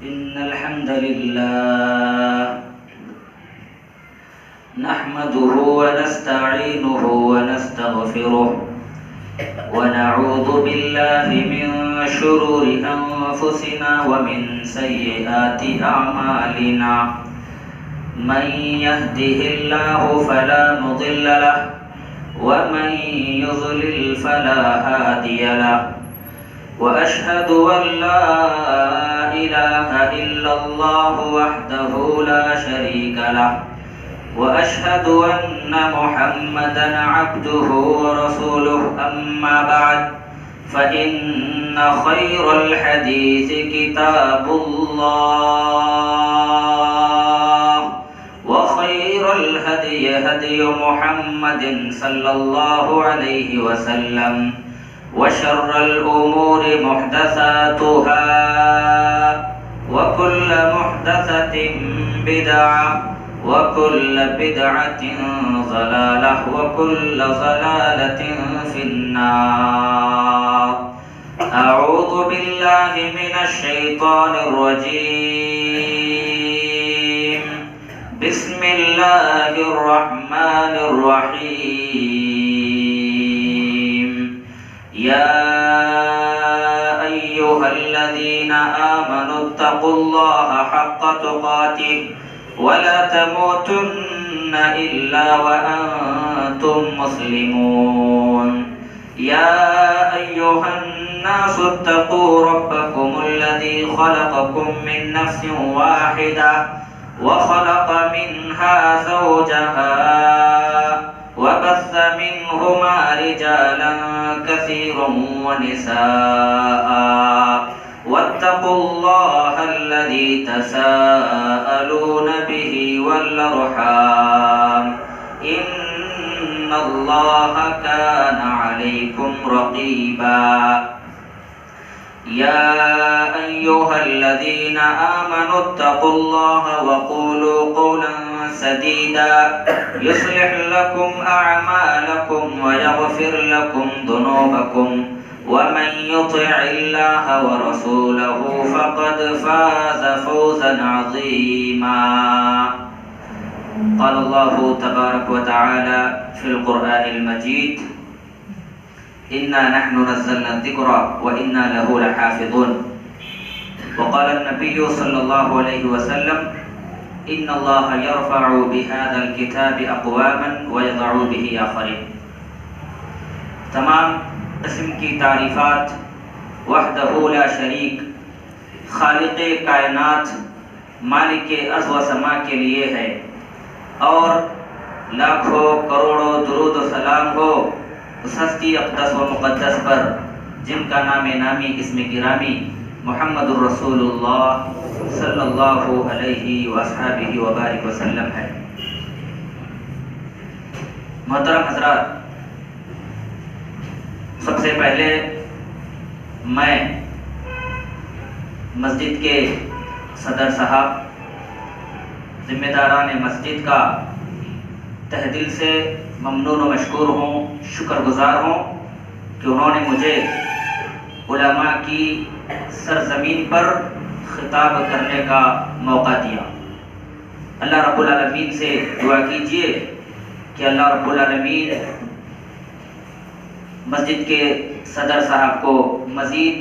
इन्नल हम्दुलिल्लाह नहमदुहु व नस्तईनुहु व नस्तगफिरुह व नऊज़ु बिल्लाहि मिन शुरूरि अनफुसिना व मिन सय्यिआति अअमालिना मन यहदिहिल्लाहु फला मुदिल्ल लहु व मन युज़लिल फला हादिय लहु व अशहदु अन ला इलाहा इल्लल्लाहु वहदहु ला शरीका लहु व अशहदु अन्ना मुहम्मदन अब्दुहु व रसूलुहु अम्मा बअद फ़इन्न खैरल हदीस किताबुल्लाह व खैरल हदी हदी मुहम्मदिन सल्लल्लाहु अलैहि वसल्लम व शर्रल उमूरि मुहदसातुहा व कुल्ल मुहदसतिन बिदअह व कुल्ल बिदअतिन ज़लालह व कुल्ल ज़लालतिन फिन्नार। अऊज़ु बिल्लाहि मिनश शैतानिर रजीम। बिस्मिल्लाहिर रहमानिर रहीम। या अय्युहल्लज़ीना आमनुत्तक़ुल्लाहा हक़्क़ तुक़ातिह वला तमूतुन्न इल्ला व अंतुम मुस्लिमून। या अय्युहन्नासु इत्तक़ू रब्बकुमुल्लज़ी ख़लक़कुम मिन नफ्सिन वाहिदा व ख़लक़ मिन्हा ज़ौजहा व बस्स मिन्हुमा रिजालन कसीरन व निसाआ वत्तक़ुल्लाहल्लज़ी तसाअलून बिही वल अर्हाम इन्नल्लाहा काना अलैकुम रक़ीबा। या अय्युहल्लज़ीना आमनुत्तक़ुल्लाहा व क़ूलू क़ौलन सदीदा युस्लिह लकुम अअमालकुम व यग़फिर लकुम ज़ुनूबकुम वमन युतिइल्लाह व रसूलहु फ़क़द फ़ाज़ फ़ौज़न अज़ीमा। क़ाल अल्लाहु तबारक व तआला फ़िल क़ुरआनिल मजीद इन्ना नहनु नज़्ज़लना ज़िक्रा व इन्ना लहु लहाफ़िज़ून। व क़ाल अन्नबिय्यु सल्लल्लाहु अलैहि वसल्लम इन्नल्लाहा यरफ़अु बिहाज़ल किताबि अक़वामन व यज़अु बिही आख़रीन। तमाम किस्म की तारीफ़ात वहदहु ला शरीक खालिक़े कायनात मालिके अर्ज़ व समा के लिए है और लाखों करोड़ों दुरूद व सलाम हो उस हस्ती अक़दस व मुक़द्दस पर जिनका नामे नामी इस्म गिरामी मुहम्मदुर रसूलुल्लाह सल्लल्लाहु अलैहि वसहबिहि व बारिक वसल्लम है। मोहतरम हज़रात, सबसे पहले मैं मस्जिद के सदर साहब, ज़िम्मेदारान मस्जिद का तहे दिल से ममनून व मशकूर हूँ, शुक्रगुज़ार हूँ कि उन्होंने मुझे उलमा की सरज़मीन पर खिताब करने का मौका दिया। अल्लाह रब्बुल आलमीन से दुआ कीजिए कि अल्लाह रब्बुल आलमीन मस्जिद के सदर साहब को मज़ीद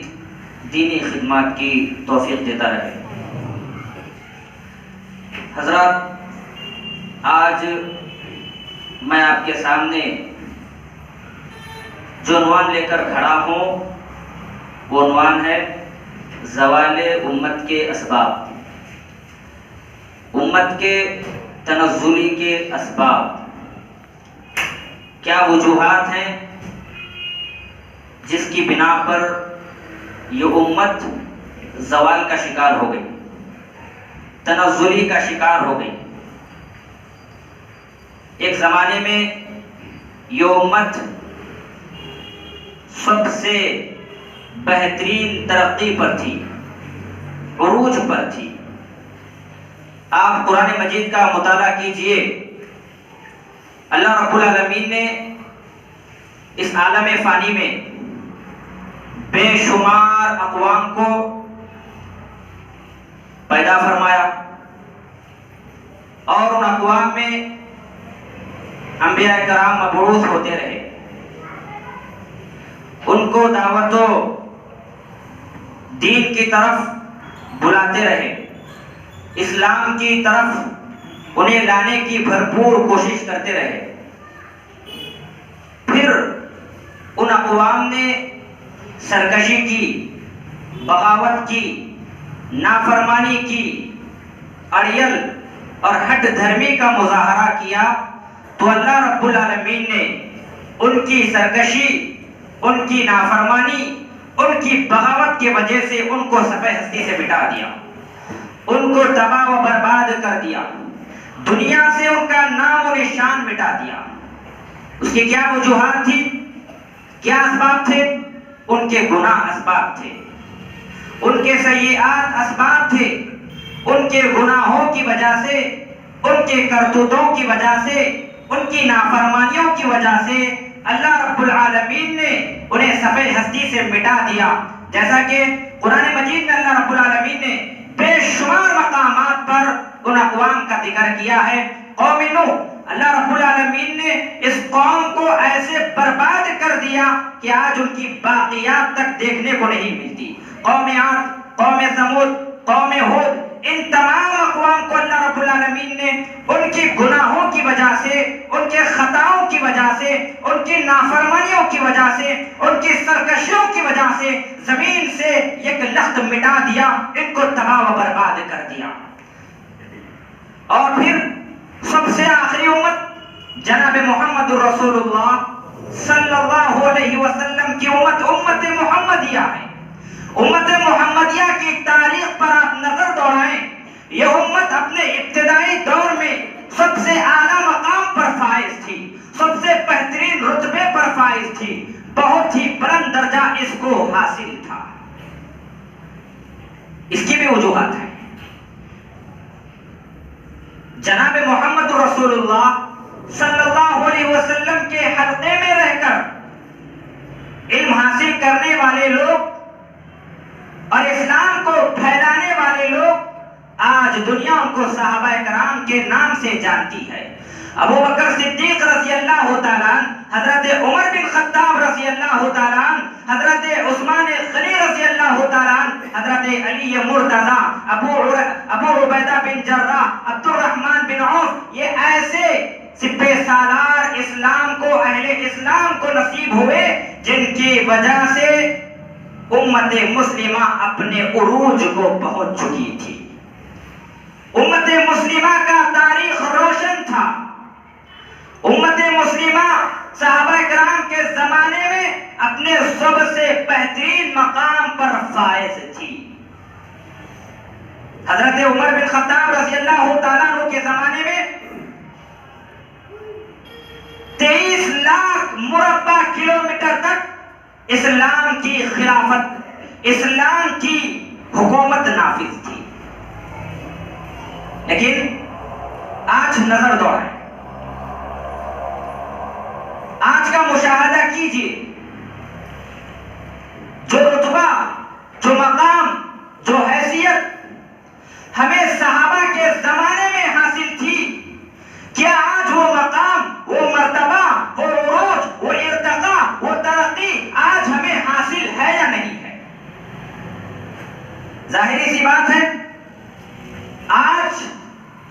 दीनी खिदमत की तौफीक देता रहे। हज़रात, आज मैं आपके सामने जो उन्वान लेकर खड़ा हूँ वो उन्वान है ज़वाले उम्मत के असबाब, उम्मत के तनज़्ज़ुली के असबाब। क्या वजूहात हैं जिसकी बिना पर ये उम्मत ज़वाल का शिकार हो गई, तनज़्ज़ुली का शिकार हो गई। एक ज़माने में ये उम्मत सबसे बेहतरीन तरक्की पर थी, उरूज पर थी। आप कुरान मजीद का मुताला कीजिए, अल्लाह रब्बुल आलमीन ने इस आलम फ़ानी में बेशुमार अक़वाम को पैदा फरमाया और उन अक़वाम में अंबिया कराम मबऊस होते रहे, उनको दावतो दीन की तरफ बुलाते रहे, इस्लाम की तरफ उन्हें लाने की भरपूर कोशिश करते रहे। फिर उन अक़वाम ने सरकशी की, बगावत की, नाफरमानी की, अड़ियल और हट धर्मी का मुजाहरा किया, तो अल्लाह रब्बुल आलमीन ने उनकी सरकशी, उनकी नाफरमानी, उनकी बगावत की वजह से उनको सफ़े हस्ती से मिटा दिया, उनको तबाह व बर्बाद कर दिया, दुनिया से उनका नाम और निशान मिटा दिया। उसकी क्या वजूहात थी, क्या असबाब थे? उनके गुनाह असबाब थे, उनके सय्यात असबाब थे। उनके गुनाहों की वजह से, उनके करतूतों की वजह से, उनकी नाफरमानियों की वजह से अल्लाह रब्बुल आलमीन ने उन्हें सफ़े हस्ती से मिटा दिया। जैसा कि कुरान मजीद में अल्लाह रब्बुल आलमीन ने बेशुमार मकामात पर उन अक़वाम का जिक्र किया है। कौम नूह, अल्लाह रब्बुल आलमीन ने इस कौम को ऐसे बर्बाद कर दिया कि आज उनकी बाक़ियात तक देखने को नहीं मिलती। कौम आद, कौम समूद, कौम हूद, इन तमाम अक़वाम को अल्लाह रब्बुल आलमीन ने उनकी गुनाहों की वजह से, उनके खताओं की वजह से, उनकी नाफरमानियों की वजह से, उनकी सरकशियों की वजह से जमीन से एक लख्त मिटा दिया, इनको तबाह व बर्बाद कर दिया। और फिर सबसे आखिरी उम्मत जनाब मोहम्मद रसूलुल्लाह सल्लल्लाहु अलैहि वसल्लम की उम्मत, उम्मत मुहम्मदिया है। उम्मत मुहम्मदिया की तारीख पर आप नजर दौड़ाएं, यह उम्मत अपने इब्तिदाई दौर में सबसे आला मकाम पर फाइज थी, सबसे बेहतरीन रुतबे पर फाइज थी, बहुत ही बुलंद दर्जा इसको हासिल था। इसकी भी वजूहात है। जनाब मोहम्मद रसूलुल्लाह सल्लल्लाहु अलैहि वसल्लम के हल्के में रहकर इल्म हासिल करने वाले लोग और इस्लाम को फैलाने वाले लोग आज दुनिया उनको सहाबा कराम के नाम से जानती है। अबू बकर सिद्दीक रज़ी अल्लाह तआला, हजरत उमर बिन खत्ताब रज़ी अल्लाह तआला, हजरत उस्मान गनी रज़ी अल्लाह तआला, हजरत अली मुर्तज़ा, अबू उबैदा बिन जर्राह, अब्दुर्रहमान बिन औफ, ये ऐसे सिपे सालार इस्लाम को, अहले इस्लाम को नसीब हुए जिनकी वजह से उम्मत मुस्लिमा अपने उरूज को पहुंच चुकी थी। उम्मत मुस्लिमा का तारीख रोशन था। उम्मत मुस्लिमा सहाबा कराम के जमाने में अपने सबसे बेहतरीन मकाम पर फाइज थी। हजरत उमर बिन खत्ताब रज़ी अल्लाह तआला अन्हु के जमाने में 23 लाख मुरब्बा किलोमीटर तक इस्लाम की खिलाफत, इस्लाम की हुकूमत नाफिज थी। लेकिन आज नजर दौड़ाएं, आज का मुशाहदा कीजिए, जो रुतबा, जो मकाम, जो हैसियत हमें सहाबा के जमाने में हासिल थी, क्या आज वो मकाम, वो मर्तबा, वो उरूज, वो इर्तिका, वो तरक्की आज हमें हासिल है या नहीं है? जाहिरी सी बात है, आज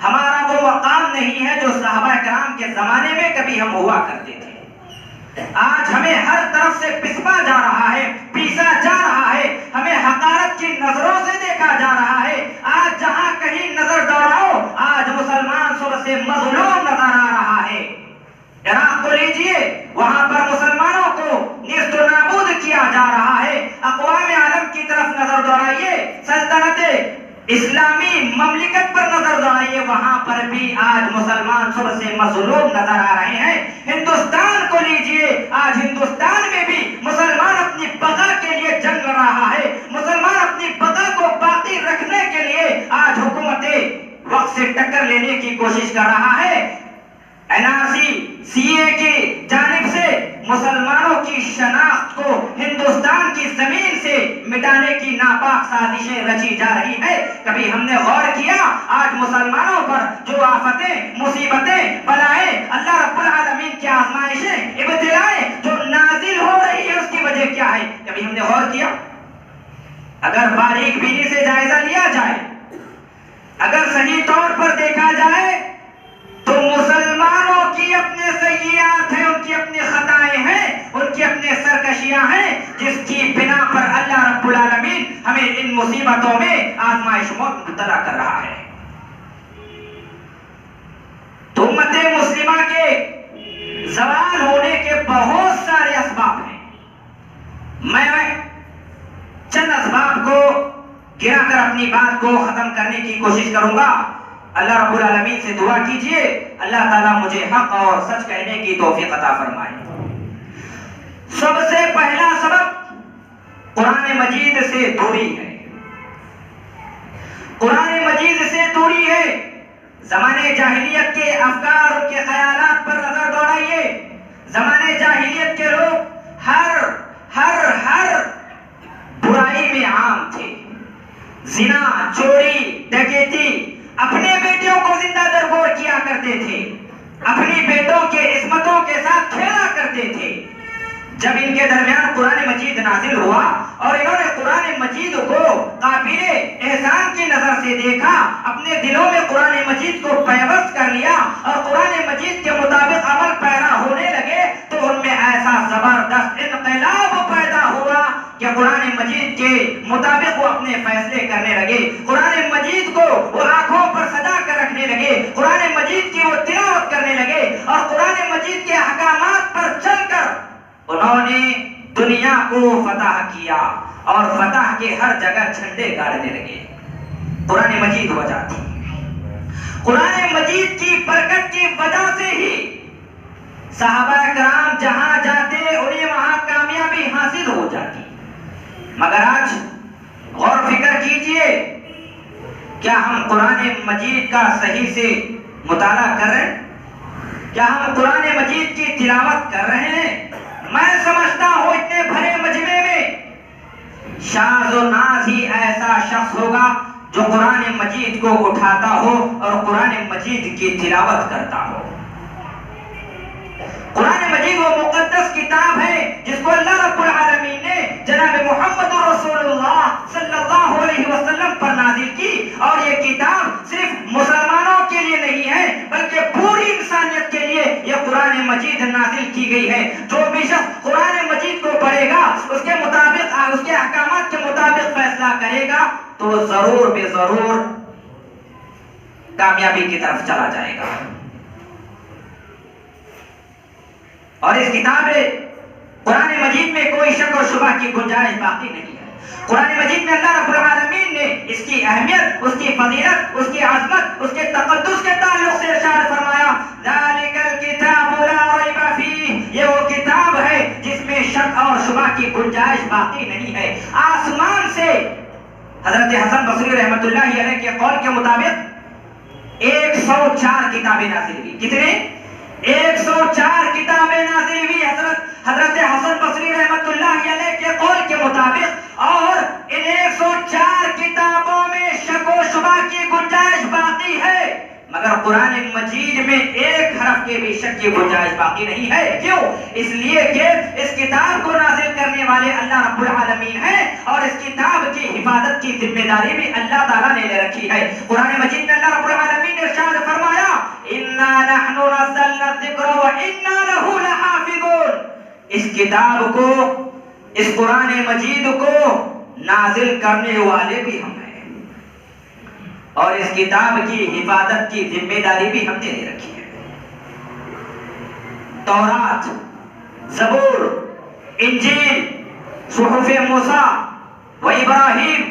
हमारा वो मकाम नहीं है जो सहाबा कराम के जमाने में कभी हम हुआ करते थे। आज हमें हर तरफ से पिसवा जा रहा है, पीसा जा रहा है, हमें हकारत की नजरों से देखा जा रहा है। आज जहां कहीं नजर दौड़ाओ, आज मुसलमान सबसे मजलूम नजर आ रहा है। इराक को लीजिए, वहां पर मुसलमानों को निस्त नाबूद किया जा रहा है। अक़वाम आलम की तरफ नजर दौड़ाइए, सल्तनत इस्लामी ममलिकत पर नजर दौड़ाइए, वहां पर भी आज मुसलमान सबसे मजलूम नजर आ रहे हैं। हिंदुस्तान को लीजिए, आज हिंदुस्तान में भी मुसलमान अपनी बका के लिए जंग लड़ रहा है। मुसलमान अपनी बका को बाकी रखने के लिए आज हुकूमत वक्त से टक्कर लेने की कोशिश कर रहा है। एनआरसी, सीए की जानिब से मुसलमानों की शनाख्त को हिंदुस्तान की जमीन से मिटाने की नापाक साजिशें रची जा रही है। कभी हमने गौर किया आज मुसलमानों पर जो आफतें, मुसीबतें, बलाएं, अल्लाह रब्बुल आलमीन की आजमाइशें, इब्तिलाएं जो नाजिल हो रही है उसकी वजह क्या है? कभी हमने गौर किया? अगर बारीक बीनी से जायजा लिया जाए, अगर सही तौर पर देखा जाए तो मुसलमानों की अपने सय्यात हैं, उनकी अपनी खताएं हैं, उनकी अपने सरकशियां हैं, जिसकी बिना पर अल्लाह रब्बुल आलमीन हमें इन मुसीबतों में आजमाइश में मुब्तला कर रहा है। तो उम्मत मुस्लिमा के ज़वाल होने के बहुत सारे असबाब हैं। मैं चंद असबाब को गिराकर अपनी बात को खत्म करने की कोशिश करूंगा। अल्लाह रब्बुल आलमीन से दुआ कीजिए अल्लाह ताला मुझे हक और सच कहने की तौफीक अता फरमाए। सबसे पहला सबब कुरान मजीद से दूरी है। कुरान मजीद से दूरी है। ज़माने जाहिलियत के अफकार, उनके ख्यालात पर नजर दौड़ाइए। ज़माने जाहिलियत के लोग हर बुराई में आम थे। जिना, चोरी, डकैती, अपने बेटियों को जिंदा दरगोर किया करते थे, अपनी बेटों के इस्मतों के साथ खेला करते थे। जब इनके दरमियान कुरान मजीद नाजिल हुआ और इन्होंने कुरान मजीद को काबिले एहसान की नजर से देखा, अपने दिलों में कुरान मजीद को पैवस्त कर लिया और कुरान मजीद के मुताबिक अमल पैरा होने लगे, तो उनमें ऐसा जबरदस्त इनकलाब पैदा हुआ कि कुरान मजीद के मुताबिक वो अपने फैसले करने लगे। कुरान मजीद को वो आंखों पर सजा कर रखने लगे, कुरान मजीद की वो तिलावत करने लगे और कुरान मजीद के अहकामात पर चलकर उन्होंने दुनिया को फतह किया और फतह के हर जगह झंडे गाड़ने लगे। कुरान मजीद वजह थी। कुरान मजीद की बरकत की वजह से ही सहाबा कराम जहां जाते उन्हें वहां कामयाबी हासिल हो जाती। मगर आज गौर फिक्र कीजिए, क्या हम कुरान मजीद का सही से मुताला कर रहे हैं? क्या हम कुरान मजीद की तिलावत कर रहे हैं? मैं समझता हूं इतने भरे मजमे में शाज़ और नाज ही ऐसा शख्स होगा जो कुरान मजीद को उठाता हो और कुरान मजीद की तिलावत करता हो। कुरान मजीद वो मुकद्दस किताब है जिसको अल्लाह रब्बुल आलमीन ने जनाब मोहम्मद रसूलुल्लाह सल्लल्लाहु अलैहि वसल्लम पर नाजिल की। और ये किताब सिर्फ मुसलमानों के लिए नहीं है बल्कि पूरी इंसानियत के लिए ये कुरान मजीद नाजिल की गई है। जो भी शख्स कुरान मजीद को पढ़ेगा, उसके मुताबिक, उसके अहकामात के मुताबिक फैसला करेगा, तो जरूर बेजरूर कामयाबी की तरफ चला जाएगा। और इस किताब कुरान मजीद में कोई शक और शुबा की गुंजाइश बाकी नहीं है। कुरान मजीद में अल्लाह रब्बुल आलमीन ने इसकी अहमियत, उसकी फजीलत, उसकी अज़मत, उसके तक़द्दुस के ताल्लुक से इरशाद फरमाया, ज़ालिकल किताबु ला रैब फीह, ये वो किताब है जिसमें शक और शुबा की गुंजाइश बाकी नहीं है। आसमान से हजरत हसन बसरी रहमतुल्लाहि अलैह के कौल के मुताबिक 104 किताबें नाज़िल हुई। कितने? 104 किताबें नाज़िल हुई हजरत हसन बसरी रहमतुल्लाहि अलैह के कौल के मुताबिक। और इन 104 किताबों में शक व शुबा की गुंजाइश बाकी है, मगर कुरान मजीद में एक हरफ के भी शक की गुंजाइश बाकी नहीं है। क्यों? इसलिए कि इस किताब को नाजिल करने वाले अल्लाह रब्बुल आलमीन है और इस किताब की हिफाजत की जिम्मेदारी भी अल्लाह ताला ने ले रखी है। कुरान मजीद में अल्लाह रब्बुल आलमीन ने इरशाद फरमाया, इन्ना नहनु नज़्ज़लना ज़िक्र व इन्ना लहू लहाफ़िज़ून। इस किताब को, इस कुरान मजीद को नाजिल करने वाले भी हम हैं और इस किताब की हिफाजत की जिम्मेदारी भी हमने ले रखी है। तौरात, ज़बूर, इंजील, सुहुफ़े मूसा व इब्राहीम,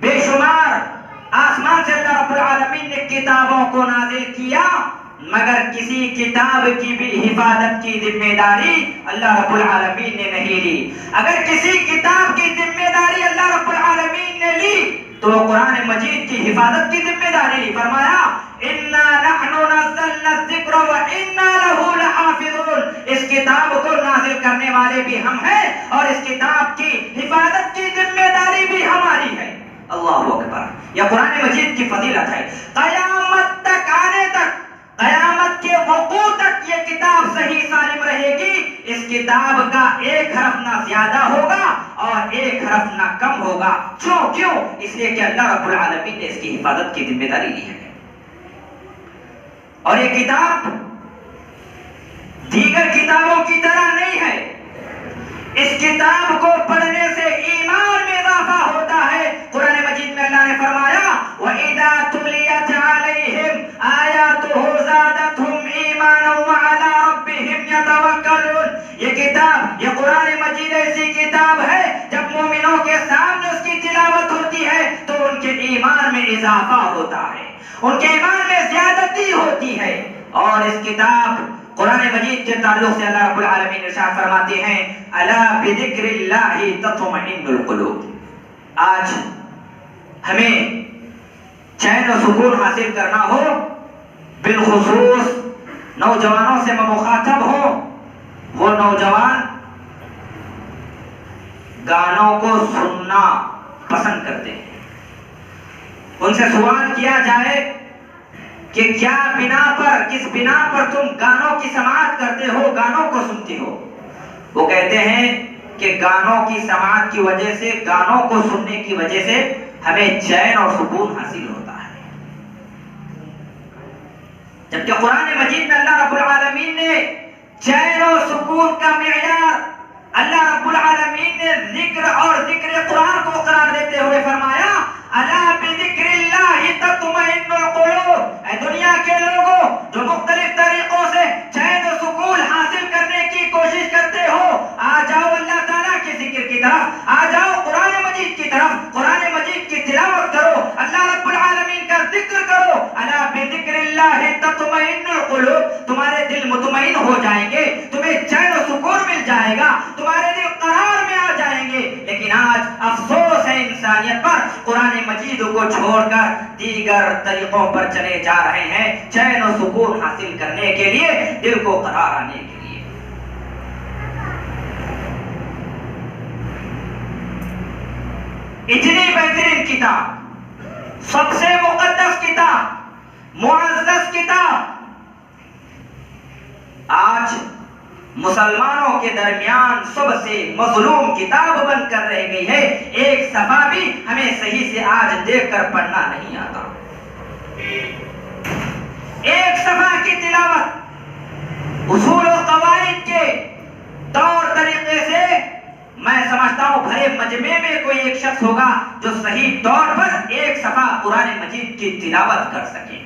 बेशुमार आसमान से अल्लाह रब्बुल आलमीन ने किताबों को नाजिल किया, मगर किसी किताब की भी हिफाजत की जिम्मेदारी अल्लाह रब्बुल आलमीन ने नहीं ली। अगर किसी किताब की जिम्मेदारी अल्लाह रब्बुल आलमीन ने ली तो कुरान मजीद की हिफाजत की जिम्मेदारी ली। फरमाया इन्ना नहनु नज़्ज़लना ज़िक्र व इन्ना लहू लहाफ़िज़ून, इस किताब को नाज़िल करने वाले भी हम हैं और इस किताब की हिफाजत की जिम्मेदारी भी हमारी है। अल्लाहु अकबर। यह कुरान मजीद की फजीलत है। क़यामत तक आने तक, क़यामत के वक़्त तक ये किताब सही सालिम रहेगी। इस किताब का एक हरफ ना ज्यादा होगा और एक हरफ ना कम होगा। क्यों? इसलिए कि अल्लाह रब्बुल आलमीन ने इसकी हिफाजत की जिम्मेदारी ली है। और ये किताब दीगर किताबों की तरह नहीं है। इस किताब को पढ़ने से ईमान में इजाफा होता है। कुरान मजीद में अल्लाह ने फरमाया व इदा तुलियत अलैहिम आयातुहु ज़ादतहुम ईमानन व अला रब्बिहिम यतवक्कलून। ये किताब, ये कुरान मजीद ऐसी किताब है जब मोमिनों के सामने उसकी तिलावत होती है तो उनके ईमान में इजाफा होता है, उनके ईमान में ज्यादती होती है। और इस किताब कुरान मजीद के ताल्लुक से अल्लाह रब्बुल आलमीन इरशाद फरमाते हैं अला बिज़िक्रिल्लाहि तत्मइन्नुल क़ुलूब। आज हमें चैन और सुकून हासिल करना हो, बिलखुसूस नौजवानों से मुखातब हो, वो नौजवान गानों को सुनना पसंद करते हैं। उनसे सवाल किया जाए कि क्या बिना पर, किस बिना पर तुम गानों की समाअत करते हो, गानों को सुनते हो? वो कहते हैं कि गानों की समाअत की वजह से, गानों को सुनने की वजह से हमें चैन और सुकून हासिल होता है। जबकि कुरान मजीद में अल्लाह रब्बुल आलमीन ने चैन और सुकून का मेयार, अल्लाह रब्बुल आलमीन ने जिक्र और जिक्र कुरान को करार देते हुए फरमाया अला बिज़िक्रिल्लाहि तत्मइन्नुल क़ुलूब। ऐ दुनिया के लोगों जो मुख्तलिफ तरीकों से चैन और सुकून हासिल करने की कोशिश करते हो, आ जाओ अल्लाह ताला के जिक्र की तरफ, आ जाओ कुरान मजीद की तरफ, कुरान मजीद की तिलावत करो, अल्लाह रब्बुल आलमीन का जिक्र करो। अला बिज़िक्रिल्लाहि तत्मइन्नुल क़ुलूब, तुम्हारे दिल मुतमईन हो जाएंगे, तुम्हें चैन और सुकून मिल जाएगा, तुम्हारे दिल करार में आ जाएंगे। लेकिन आज अफसोस है इंसानियत पर, कुरान मजीद को छोड़कर दीगर तरीकों पर चले जा रहे हैं चैन और सुकून हासिल करने के लिए, दिल को करार आने के लिए। इतनी बेहतरीन किताब, सबसे मुकद्दस किताब, मुअज़्ज़ज़ किताब आज मुसलमानों के दरमियान सबसे मजलूम किताब बनकर रह गई है। एक सफा भी हमें सही से आज देखकर पढ़ना नहीं आता। एक सफा की तिलावत उसूल और कवाइद के तौर तरीके से मैं समझता हूं भरे मजमे में कोई एक शख्स होगा जो सही तौर पर एक सफा कुरान मजीद की तिलावत कर सके।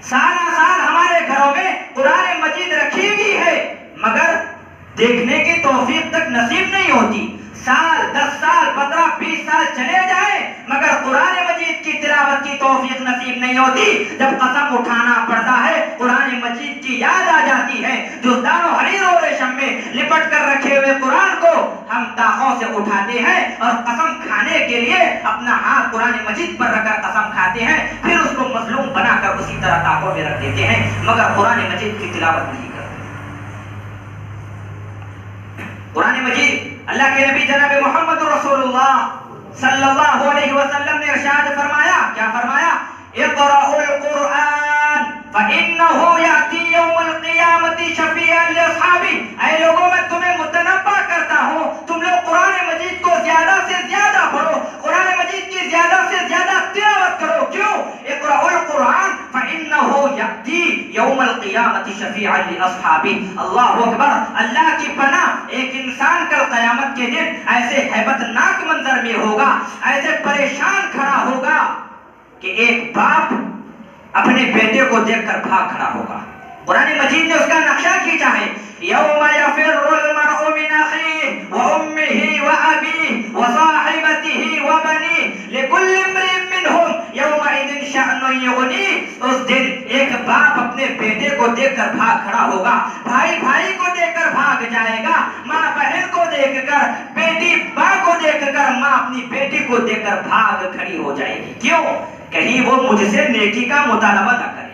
सारा साल हमारे घरों में कुरान मजीद रखी हुई है मगर देखने की तौफीक तक नसीब नहीं होती। साल 10 साल 15 20 साल चले जाए मगर कुरान मजीद की तिलावत की तौफीक नसीब नहीं होती। जब कसम उठाना पड़ता है कुरान मजीद की याद आ जाती है। जो दानो हरीर और रेशम में लिपट कर रखे हुए कुरान को हम ताकों से उठाते हैं और कसम खाने के लिए अपना हाथ कुरान मजीद पर रखकर कसम खाते हैं, फिर उसको मजलूम बनाकर उसी तरह ताकों में रख देते हैं मगर कुरान मजीद की तिलावत नहीं करते। कुरान मजीद अल्लाह के नबी जनाब मोहम्मद रसूलुल्लाह सल्लल्लाहु अलैहि वसल्लम ने इरशाद फरमाया, क्या फरमाया? इक़राउल कुरान फइन्नहु याती यौमल क़ियामति शफ़ीअन लिअस्हाबी। ऐ लोगों, मैं तुम्हें मुतनब्बा करता हूँ, तुम लोग कुरान मजीद को ज्यादा से ज्यादा पढ़ो, कुरान मजीद की ज्यादा से ज्यादा तिलावत करो। क्यों? इक़राउल कुरान फइन्नहु याती यौमल क़ियामति शफ़ीअन लिअस्हाबी। अल्लाहु अकबर। अल्लाह की पनाह, एक इंसान कल क़यामत के दिन ऐसे हैबतनाक मंजर में होगा, ऐसे परेशान खड़ा होगा कि एक बाप अपने बेटे को देखकर भाग खड़ा होगा। कुरान मजीद ने उसका नक्शा खींचा है। यौम यफ़िर्रुल मर्उ मिन अख़ीहि व उम्मिहि व अबीहि व साहिबतिहि व बनीहि लिकुल्लि इम्रिइन मिनहुम यौमइज़िन शअनुन युग़नीह। उस दिन एक बाप अपने बेटे को देखकर भाग खड़ा होगा, भाई भाई को देखकर भाग जाएगा, माँ बहन को देखकर, बेटी माँ को देखकर, माँ अपनी बेटी को देखकर भाग खड़ी हो जाएगी। क्यों? कहीं वो मुझसे नेकी का मुतालबा न करे,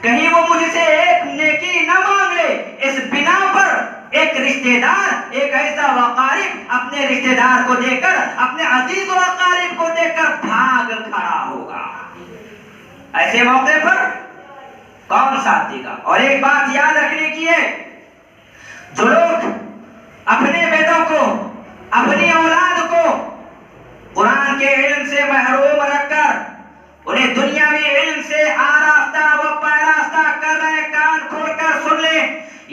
कहीं वो मुझसे एक नेकी न मांग ले। इस बिना पर एक रिश्तेदार, एक ऐसा वकारिब अपने रिश्तेदार को देखकर, अपने अजीज वकारिब को देखकर भाग खड़ा होगा। ऐसे मौके पर कौन साथ देगा? और एक बात याद रखने की है, जो लोग अपने बेटों को, अपनी औलाद को कुरान के इल्म से महरूम रखकर उन्हें दुनियावी इल्म से आरास्ता व पैरास्ता कर रहे, कान खोलकर सुन ले,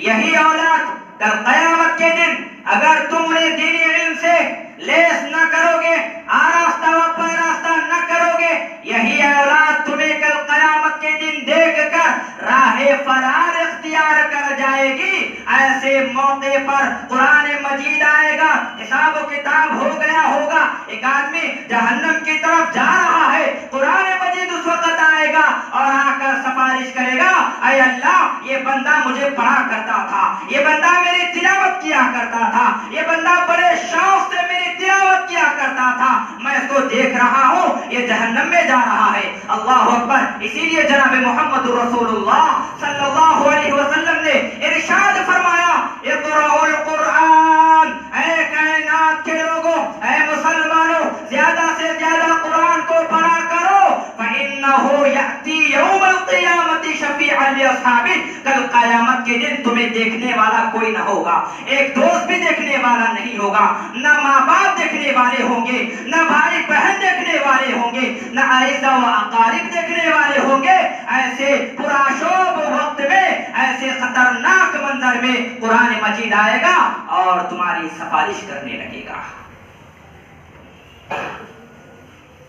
यही औलाद कल क़यामत के दिन अगर तुम उन्हें दीनी इल्म से लेस न करोगे, आरास्ता व पैरास्ता न करोगे, यही औलाद तुम्हें कल क़यामत के दिन देखकर राहे फरार इख्तियार कर जाएगी। ऐसे मौके पर कुरान मजीद आएगा, हिसाब किताब हो गया होगा, एक आदमी जहन्नम की तरफ जा रहा है, कुरान मजीद उस वक्त आएगा और आकर सिफारिश करेगा, ऐ अल्लाह ये बंदा मुझे पढ़ा करता था, ये बंदा मेरी तिलावत किया करता था, ये बंदा बड़े शौक से मेरी तिलावत किया करता था, मैं इसको देख रहा हूँ ये जहन्नम में जा रहा है। अल्लाह अकबर। इसीलिए जनाब मोहम्मद रसूलुल्लाह सल्लल्लाहु अलैहि वसल्लम ने इरशाद फरमाया, इक़राउल कुरान, ऐ कायनात के लोगों, ऐ मुसलमानों, ज्यादा से ज्यादा कुरान को पढ़ा करो, फइन्नहु याती यौमल क़ियामति शफ़ीअन लिअस्हाबी, कल क़यामत के दिन तुम्हें देखने वाला कोई न होगा, एक दोस्त भी देखने वाला नहीं होगा, न माँ बाप देखने वाले होंगे, न भाई बहन देखने वाले होंगे, न आइज़ा व अकारिब देखने वाले होंगे। ऐसे पुराशोभ वक्त में, ऐसे खतरनाक मंजर में कुरान मजीद आएगा और तुम्हारी सिफारिश करने लगेगा।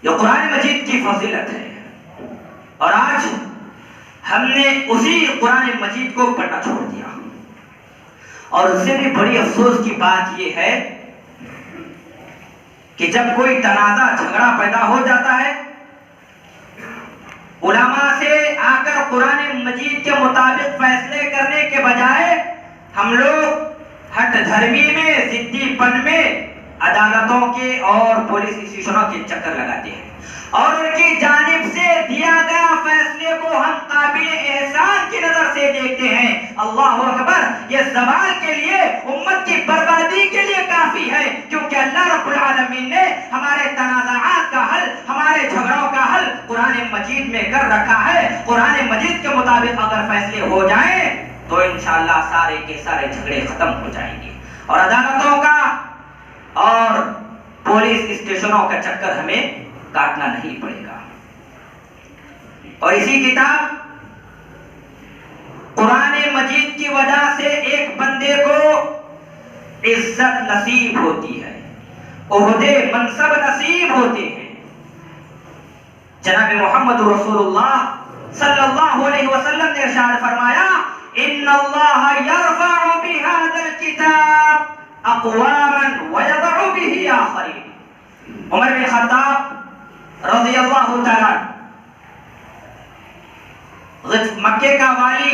ये कुरान मजीद की फजीलत है और आज हमने उसी कुरान मजीद को पढ़ना छोड़ दिया। और उससे भी बड़ी अफसोस की बात यह है कि जब कोई तनाज़ा झगड़ा पैदा हो जाता है, उलमा से आकर कुरान मजीद के मुताबिक फैसले करने के बजाय हम लोग हट धर्मी में, जिद्दीपन में अदालतों के और पुलिस स्टेशनों के चक्कर लगाते हैं और उनकी जानिब से दिया गया फैसले को हम काबिल एहसान की नजर से देखते हैं। अल्लाह अकबर। ये ज़वाल के लिए, उम्मत की बर्बादी के लिए काफी है, क्योंकि अल्लाह रब्बुल आलमीन ने हमारे तनाज़ात का हल, हमारे झगड़ों का हल कुरान मजीद में कर रखा है। कुरान मजीद के मुताबिक अगर फैसले हो जाएं तो इंशाअल्लाह सारे के सारे झगड़े खत्म हो जाएंगे और अदालतों का और पुलिस स्टेशनों का चक्कर हमें काटना नहीं पड़ेगा। और इसी किताब कुरान मजीद की वजह से एक बंदे को इज्जत नसीब होती है, ओहदे मनसब नसीब होते हैं। जनाब मोहम्मद रसूलुल्लाह सल्लल्लाहु अलैहि वसल्लम ने इरशाद फरमाया, इन्नल्लाह यरफअु बिहादल किताब अक़वामन व यदअु बिही आखरीन। उमर बिन खत्ताब रज़ियल्लाहु तआला मक्के का वाली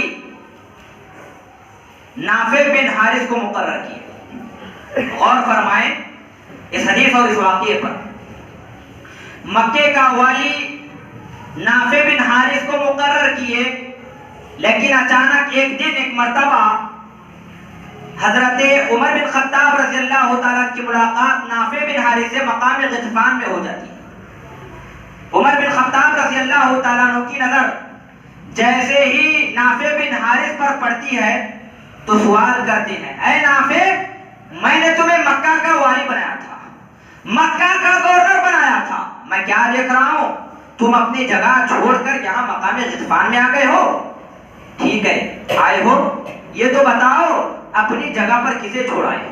नाफे बिन हारिस को मुकर्रर किए। गौर फरमाएं इस हदीस और इस वाक़ये पर। मक्के का वाली नाफे बिन हारिस को मुकर्रर किए, लेकिन अचानक एक दिन, एक मर्तबा हजरत उमर बिन खत्ताब रज़ियल्लाहु तआला की मुलाकात नाफे बिन हारिस से मकाम ग़ितफ़ान में हो जाती है। उमर बिन खत्ताब रज़ियल्लाहु तआला अन्हु की नजर जैसे ही नाफे बिन हारिस पर पड़ती है तो सवाल करते हैं, ऐ नाफे, मैंने तुम्हें मक्का का वाली बनाया था, मक्का का गवर्नर बनाया था, मैं क्या देख रहा हूं, तुम अपनी जगह छोड़कर यहाँ मकाम ग़ितफ़ान में आ गए हो। ठीक है, आए हो, ये तो बताओ अपनी जगह पर किसे छोड़ाए हो,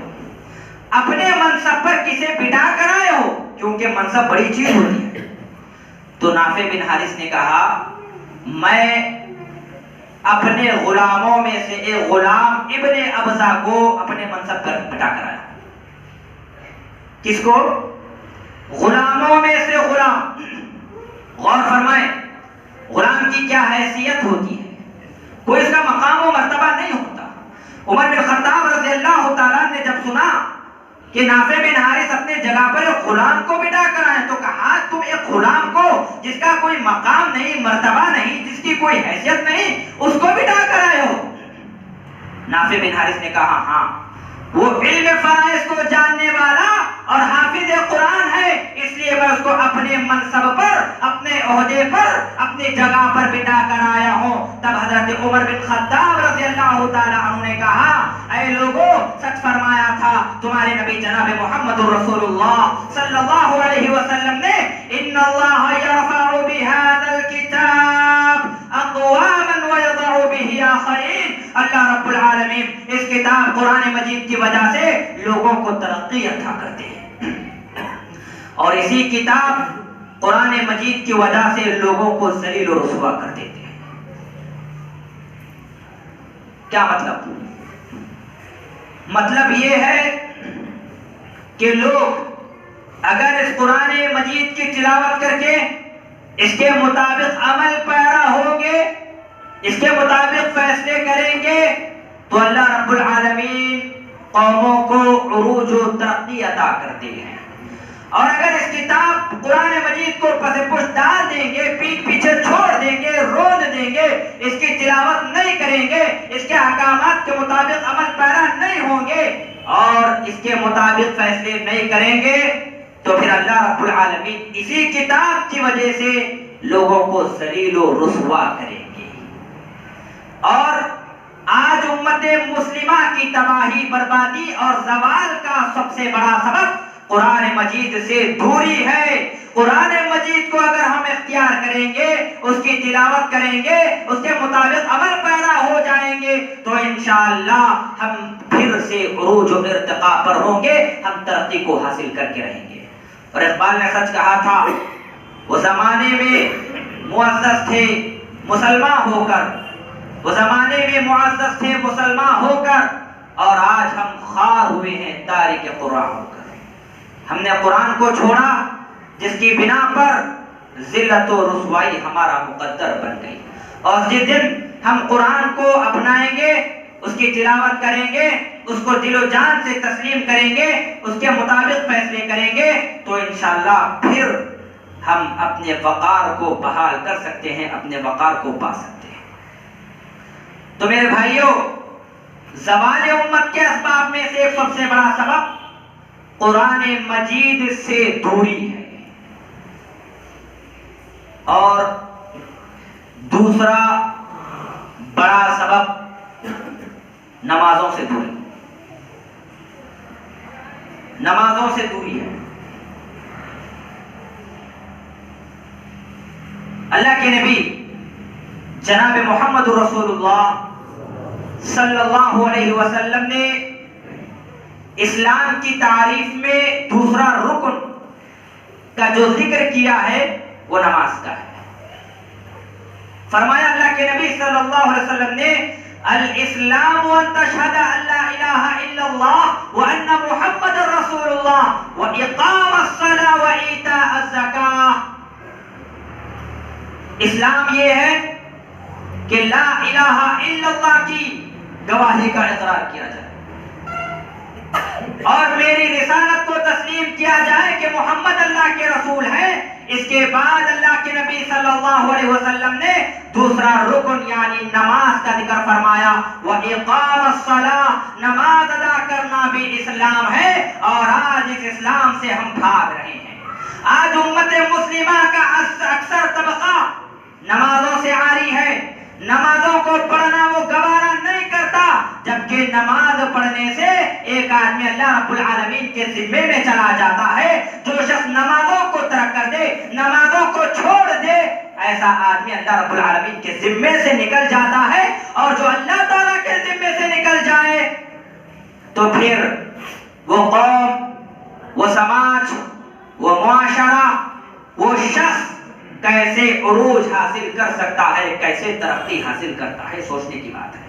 अपने मनसब पर किसे बिठा कर आए हो, क्योंकि मनसब बड़ी चीज होती है। तो नाफे बिन हारिस ने कहा, मैं अपने गुलामों में से एक गुलाम इब्ने अबजा को अपने मनसब पर बिठा कर आया। किसको? गुलामों में से गुलाम। गौर फरमाएं, गुलाम की क्या हैसियत होती है। कोई इसका मकाम व मर्तबा नहीं होता। उमर बिन खत्ताब रज़ी अल्लाह तआला ने जब सुना कि नाफे बिन हारिस अपने जगह पर एक गुलाम को बिठा कर आए तो कहा, तुम एक गुलाम को जिसका कोई मकाम नहीं, मर्तबा नहीं, जिसकी कोई हैसियत नहीं, उसको बिठा कर आए हो? नाफे बिन हारिस ने कहा, हाँ, वो इल्म फराइज को जानने वाला और हाफिज कुरान है, इसलिए मैं उसको अपने मनसब पर, अपने ओहदे पर, अपनी जगह पर बिठा कर आया हूँ। तब हजरत उमर बिन खत्ताब रज़ी अल्लाह तआला अन्हु ने कहा, ऐ लोगों, सच फरमाया था तुम्हारे नबी जनाब मोहम्मद रसूलुल्लाह सल्लल्लाहु अलैहि वसल्लम ने, इन्नल्लाह यरफउ बिहादल किताब अक़वामन व यदउ बिही आखरीन। अल्लाह रब्बुल आलमीन इस किताब कुरान मजीद की वजह से लोगों को तरक्की अता करते हैं और इसी किताब कुरान मजीद की वजह से लोगों को ज़लील और रुसवा कर देते हैं। क्या मतलब? मतलब ये है कि लोग अगर इस कुरान मजीद की तिलावत करके इसके मुताबिक अमल पैरा होंगे, इसके मुताबिक फैसले करेंगे, तो अल्लाह रब्बुल आलमीन कौमों को उरूज व तरक्की अता करते हैं। और अगर इस किताब कुरान मजीद को पसे-पुश डाल देंगे, पीठ पीछे छोड़ देंगे, रोन देंगे, इसकी तिलावत नहीं करेंगे, इसके अहकामात के मुताबिक अमल पैरा नहीं होंगे और इसके मुताबिक फैसले नहीं करेंगे, तो फिर अल्लाह रब्बुल आलमीन इसी किताब की वजह से लोगों को ज़लील व रुसवा करेंगे। और आज उम्मत मुस्लिमा की तबाही, बर्बादी और ज़वाल का सबसे बड़ा सबब कुरान मजीद से दूरी है। कुरान मजीद को अगर हम इख्तियार करेंगे, उसकी तिलावत करेंगे, उसके मुताबिक अमल पैदा हो जाएंगे, तो इंशाअल्लाह हम फिर से उरूज व इर्तिका पर होंगे, हम तरक्की को हासिल करके रहेंगे। और इकबाल ने सच कहा था, वो जमाने में मुअज़्ज़ज़ थे मुसलमान होकर, वो जमाने में मुअज़्ज़ज़ थे मुसलमान होकर, और आज हम खार हुए हैं तारिक कुरान होकर। हमने कुरान को छोड़ा जिसकी बिना पर जिल्लत और रुसवाई हमारा मुकद्दर बन गई। और जिस दिन हम कुरान को अपनाएंगे, उसकी तिलावत करेंगे, उसको दिलो जान से तस्लीम करेंगे, उसके मुताबिक फैसले करेंगे, तो इंशाअल्लाह फिर हम अपने वक़ार को बहाल कर सकते हैं, अपने वक़ार को पा सकते हैं। तो मेरे भाइयों, ज़वाल उम्मत के असबाब में से एक सबसे बड़ा सबब कुरान मजीद से दूरी है और दूसरा बड़ा सबब नमाजों से दूरी, नमाजों से दूरी है। अल्लाह के नबी जनाब मोहम्मद रसूलुल्लाह सल्लल्लाहु अलैहि वसल्लम ने इस्लाम की तारीफ में दूसरा रुकन का जो जिक्र किया है वो नमाज का है। फरमाया अल्लाह के नबी सल्लल्लाहु अलैहि वसल्लम ने, अल इस्लाम अन तशहद अल्ला इलाहा इल्लल्लाह व अन्ना मुहम्मदर रसूलुल्लाह व इकामस सलाह व ईताअज ज़काह। इस्लाम ये है कि ला इलाहा इल्लल्लाह की गवाही का इकरार किया जाए और मेरी रिसालत को तस्लीम किया जाए कि मोहम्मद अल्लाह के रसूल हैं। इसके बाद अल्लाह के नबी सल्लल्लाहु अलैहि वसल्लम ने दूसरा रुकन यानी नमाज का जिक्र फरमाया, व इकामस सलाह, नमाज अदा करना भी इस्लाम है। और आज इस इस्लाम से हम भाग रहे हैं। आज उम्मत मुस्लिमा का अक्सर तबका नमाजों से आरी है, नमाजों को पढ़ना वो गवारा नहीं करता, जबकि नमाज पढ़ने से एक आदमी अल्लाह रब्बुल आलमीन के जिम्मे में चला जाता है। जो शख्स नमाजों को तर्क कर दे, नमाजों को छोड़ दे, ऐसा आदमी अल्लाह रब्बुल आलमीन के जिम्मे से निकल जाता है। और जो अल्लाह ताला के जिम्मे से निकल जाए तो फिर वो कौम, वो समाज, वो मुआशरा, वो शख्स कैसे उरूज हासिल कर सकता है, कैसे तरक्की हासिल करता है, सोचने की बात है।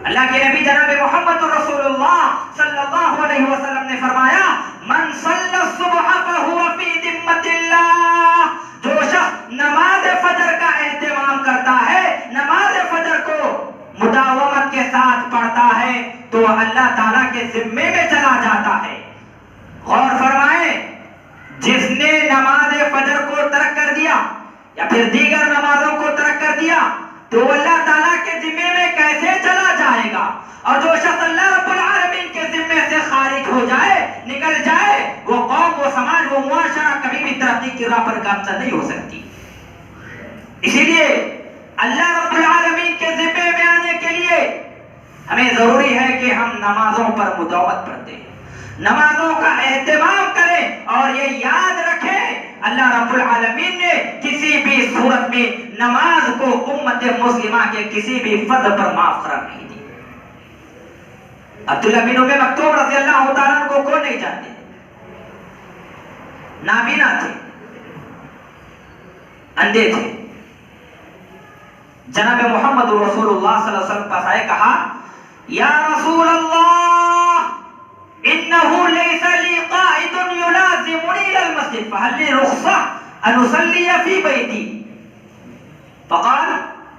अल्लाह के नबी जनाब मोहम्मद रसूलुल्लाह सल्लल्लाहु अलैहि वसल्लम ने फरमाया, मन सल्ला सुबह फहुवा फी दिम्मतिल्लाह। जो शख्स नमाज फजर का एहतमाम करता है, नमाज फजर वह अल्लाह ताला के जिम्मे में चला जाता है। गौर फरमाए, जिसने नमाज फजर को तर्क कर दिया या फिर दीगर नमाजों को तर्क कर दिया तो अल्लाह ताला के जिम्मे में कैसे चला जाएगा। और जो शख्स अल्लाह रब्बुल आलमीन के जिम्मे से खारिज हो जाए, निकल जाए, वो कौम, वो समाज, वो मुआशरा कभी भी तरक्की की राह पर गामज़न नहीं हो सकती। इसीलिए अल्लाह रब्बुल आलमीन के जिम्मे में आने के लिए हमें जरूरी है कि हम नमाजों पर मुदावत बरतें, नमाजों का एहतमाम करें और ये याद रखें अल्लाह रब्बुल आलमीन ने किसी भी सूरत में नमाज को उम्मत मुस्लिमा के किसी भी फर्द पर माफ करार नहीं दी। अब्दुल्लाह बिन उम्मे मक्तूम रज़ियल्लाहु ताला को कौन नहीं जानते? नाबीना थे, अंधे थे। जनाब मोहम्मद रसूलुल्लाह सल्लल्लाहु अलैहि वसल्लम पास आए, कहा या रसूल अल्लाह इन्नहु लैसा ली काइदुन युलाजिमुनी इलल मस्जिद फहल ली रुख्सा अन उसल्ली फी बैती फक़ाल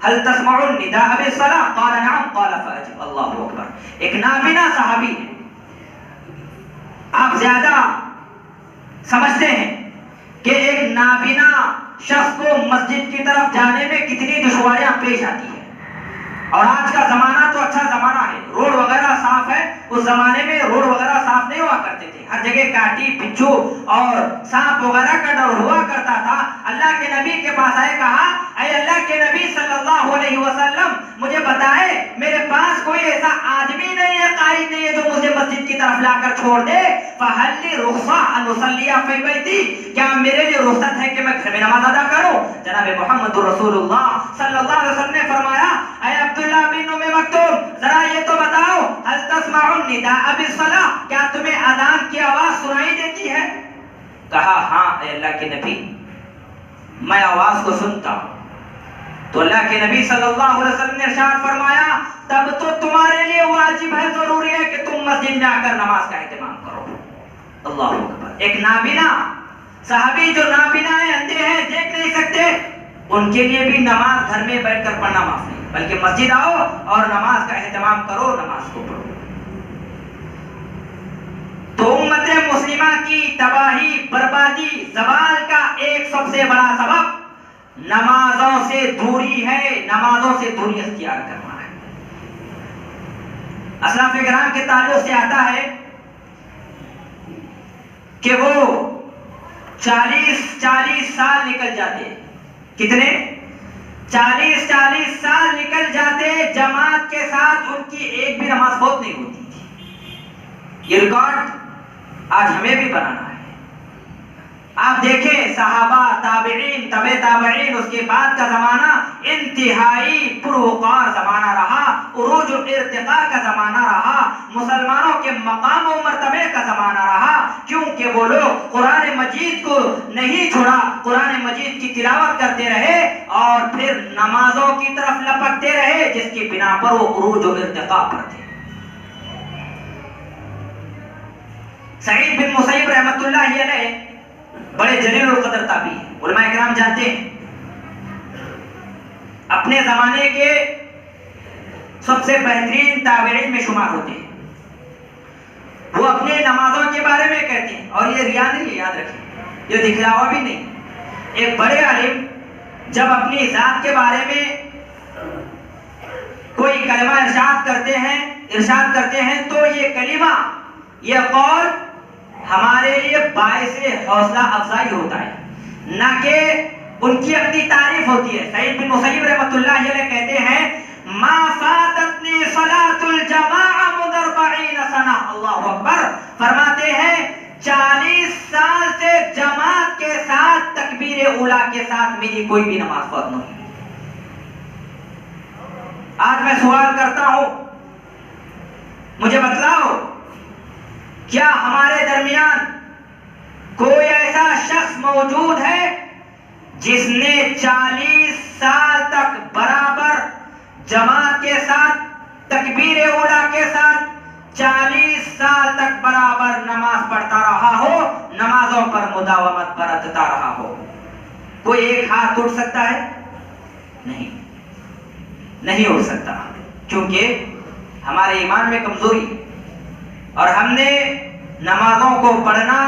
हल तस्मउन निदाअ बिस्सलाह क़ाल नअम क़ाल फअजिब। अल्लाहु अकबर। एक नाबीना सहाबी है, आप ज्यादा समझते हैं कि एक नाबीना शख्स को मस्जिद की तरफ जाने में कितनी दुश्वारियां पेश आती है। और आज का जमाना तो अच्छा जमाना है, रोड वगैरह साफ है। उस जमाने में रोड वगैरह साफ नहीं हुआ करते थे, हर जगह काटी, बिच्छू और सांप वगैरह का डर हुआ करता था। अल्लाह के नबी के पास आए, कहा ऐ अल्लाह के नबी सल्लल्लाहु अलैहि वसल्लम, मुझे बताए मेरे पास कोई ऐसा आदमी नहीं है, कायद नहीं है जो मुझे मस्जिद की तरफ लाकर छोड़ दे। फहल्ली रुख्सा अन उसल्लिया फी बैती, क्या मेरे लिए रुख्सत है कि मैं घर में नमाज अदा करूं? जनाब मोहम्मद रसूलुल्लाह सल्लल्लाहु अलैहि वसल्लम ने फरमाया, ऐ अब्दुल्लाह बिन उम्मे मक्तूम, जरा ये तो बताओ, हल तस्माउन निदाअ बिस्सलाह, क्या तुम्हें अजान की आवाज सुनाई देती है? कहा हां ऐ अल्लाह के नबी, मैं आवाज को सुनता हूं। तो अल्लाह के नबी सल्लल्लाहु अलैहि वसल्लम ने इरशाद फरमाया, तब तो तुम्हारे लिए वाजिब है, जरूरी है कि तुम मस्जिद में आकर नमाज का एहतमाम करो। अल्लाहु अकबर। एक नाबीना सहाबी जो नाबीना है, अंधे हैं, देख नहीं सकते, उनके लिए भी नमाज घर में बैठकर पढ़ना माफ नहीं, बल्कि मस्जिद आओ और नमाज का एहतमाम करो, नमाज को पढ़ो। तो उम्मत मुस्लिमा की तबाही, बर्बादी, ज़वाल का एक सबसे बड़ा सबब नमाजों से दूरी है, नमाजों से दूरी इख्तियार करना है। असलाफ किराम के ताल्लुक से आता है कि वो 40 साल निकल जाते। कितने? 40 साल निकल जाते, जमात के साथ उनकी एक भी नमाज बहुत नहीं होती थी। ये रिकॉर्ड आज हमें भी बनाना है। आप देखें, सहाबा, ताबिईन, तबे ताबिईन, उसके बाद का जमाना इंतहाई पुरवकार जमाना रहा, उरूज और इर्तिका का जमाना रहा, मुसलमानों के मकाम और मर्तबे का जमाना रहा, क्योंकि वो लोग कुरान मजीद को नहीं छोड़ा, कुरान मजीद की तिलावत करते रहे और फिर नमाजों की तरफ लपकते रहे, जिसकी बिना पर वो उरूज और इर्तिका पर थे। सईद बिन मुसैयब रहमतुल्लाहि अलैह बड़े जलील और कदर ताबी हैं, उलमाए किराम जानते हैं, अपने जमाने के सबसे बेहतरीन ताबीईन में शुमार होते हैं। वो अपने नमाजों के बारे में कहते हैं, और ये रिया नहीं है, याद रखें, ये दिखलावा भी नहीं। एक बड़े आलिम जब अपनी जात के बारे में कोई कलमा इरशाद करते हैं तो ये कलिमा, ये कौल हमारे लिए बाइसे हौसला अफजाई होता है, ना कि उनकी अपनी तारीफ होती है। सईद बिन मुसैयब रहमतुल्लाहि अलैह कहते हैं, मा फाततनी सलातुल जमाअ मुदर 40 सना। अल्लाहु अकबर। फरमाते हैं 40 साल से जमात के साथ, तकबीर उला के साथ मेरी कोई भी नमाज फर्ज नहीं। आज मैं सवाल करता हूं, मुझे बतलाओ, क्या हमारे दरमियान कोई ऐसा शख्स मौजूद है जिसने 40 साल तक बराबर जमात के साथ, तकबीर उला के साथ 40 साल तक बराबर नमाज पढ़ता रहा हो, नमाजों पर मुदावमत बरतता रहा हो? कोई एक हाथ उठ सकता है? नहीं उठ सकता, क्योंकि हमारे ईमान में कमजोरी, और हमने नमाजों को पढ़ना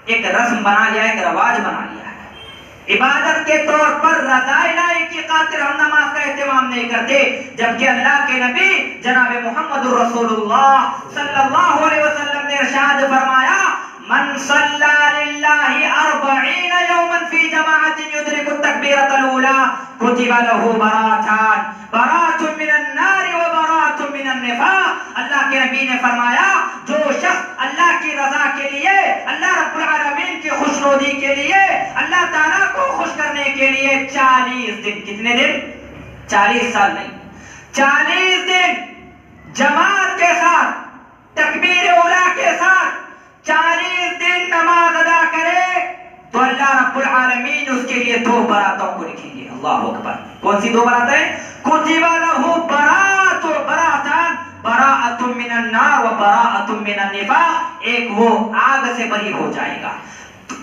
एक रस्म बना लिया, एक रवाज बना लिया है। इबादत के तौर पर रज़ाइलाई की खातिर हम नमाज का एहतमाम नहीं करते, जबकि अल्लाह के नबी जनाब मुहम्मदुर रसूलुल्लाह सल्लल्लाहु अलैहि वसल्लम ने इरशाद फरमाया, मन सल्ला लिल्लाहि 40 यौमन फी जमाअतिन युद्रिकु तकबीरतल ऊला कुतिबा लहू बराअतुन मिनन नार व बराअतुन मिनन निफाक। अल्लाह के नबी ने फरमाया, जो शख्स अल्लाह की रजा के लिए, अल्लाह रब्बुल आलमीन की खुशनुदी के लिए, अल्लाह ताला को खुश करने के लिए 40 दिन, कितने दिन? 40 साल नहीं, 40 दिन जमात के साथ, तकबीर उला के साथ 40 दिन नमाज अदा करे तो अल्लाह रब्बुल आलमीन उसके लिए 2 बरातों को लिखेंगे। अल्लाह अकबर। कौन सी 2 बरातें? कुतिबा लहू बराअतुन मिनन नार व बराअतुन मिनन निफाक। एक वो आग से बरी हो जाएगा,